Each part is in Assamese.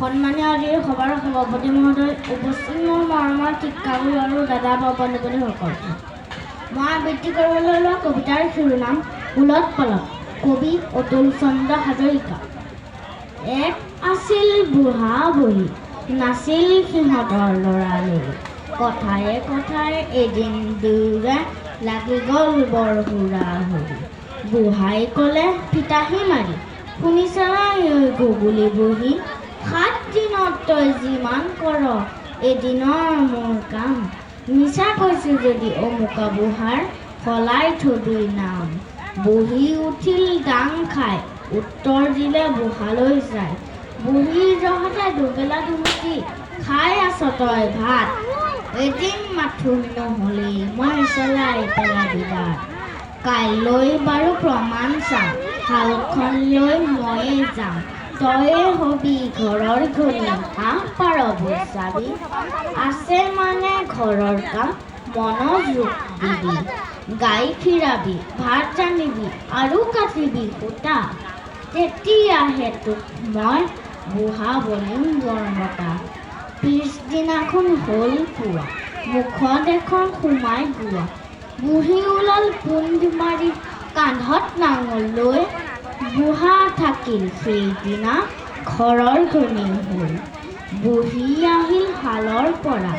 সন্মানীয় আজিৰ সভাৰ সভাপতি মহোদয়, উপস্থিত মোৰ মৰমৰ শিক্ষাগুৰু আৰু দাদা বা বন্ধু-বান্ধৱীসকল। মই আবৃত্তি কৰিবলৈ লোৱা কবিতাৰ শিৰোনাম উলট পালট। কবি অতুল চন্দ্ৰ হাজৰিকা। এক আছিল বুঢ়া বুঢ়ী, নাছিল সিহঁতৰ ল'ৰা-লৰি। কথাৰে কথাৰে এদিন দুয়োৰে লাগি গ'ল বৰ হুৰা-হুৰি। বুঢ়াই ক'লে ফিতাহী মাৰি, শুনিছা নাই ঐ গুগুলি বুঢ়ী? 7 দিনত তই যিমান কৰ এদিনৰ মোৰ কাম। মিছা কৈছো যদি অমুকা বুঢ়াৰ সলাই থবি নাম। বুঢ়ী উঠিল ডাং খাই, উত্তৰ দিলে বুঢ়ালৈ চাই। বুঢ়ীৰ জহতে দুবেলা দুমুঠি খাই আছ তই ভাত। এদিন মাথোন নহ'লেই মই চলাই পেলাবি দাঁত। কাইলৈ বাৰু প্ৰমাণ চাম, শালখন লৈ ময়ে যাম। তয়ে হবি ঘৰৰ ঘনী, হাঁহ পাৰ বুজাবি। আছে মানে ঘৰৰ কাম, মনোযোগ দিবি। গাই ফিৰাবি, ভাত ৰান্ধিবি আৰু কাটিবি সূতা। তেতিয়াহে তোক মই বুঢ়া বনিম বৰমতা। পিছদিনাখন হ'ল পুৱা, মুখত এখন সোমাই গোৱা। বুঢ়ী ওলাল পোন্দ মাৰি, কান্ধত নাঙল লৈ। বুঢ়া থাকিল সেইদিনা ঘৰৰ ঘনী হৈ। বুঢ়ী আহিল শালৰ পৰা,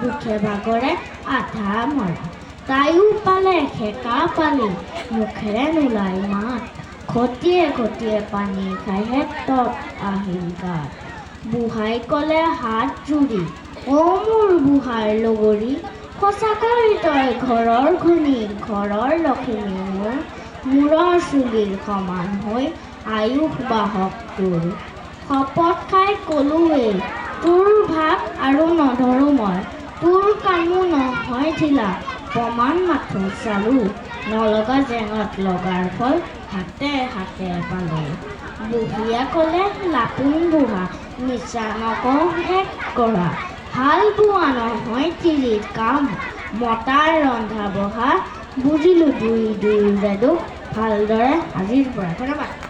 দুখে ভাগৰে আধা মৰা। তাইও পালে সেকা পালি, মুখেৰে নোলাই মাত। ঘটিয়ে ঘটিয়ে পানী খাইহে তত আহিল গাত। বুঢ়াই ক'লে হাত জুৰি, অ মোৰ বুঢ়াৰ লগৰী। সঁচাকৈ তই ঘৰৰ ঘনী, ঘৰৰ লখিমী মোৰ। মূৰৰ চুলিৰ সমান হৈ আয়ুস বাঢ়ক তোৰ। শপত খাই ক'লোৱেই তোৰ ভাগ আৰু নধৰো মই। তোৰ কামো নহয় ঢিলা, প্ৰমাণ মাথো চালো। নলগা জেঙত লগাৰ ফল হাতে হাতে পালো। বুঢ়ীয়ে ক'লে লাটুন বুঢ়া, মিছা নকওঁ এক কৰা। হাল বোৱা নহয় তিৰিৰ কাম, মতাৰ ৰন্ধা বঢ়া। বুজিলো দুয়োৰে দুখ, ভালদৰে আজিৰ পৰা। ধন্যবাদ।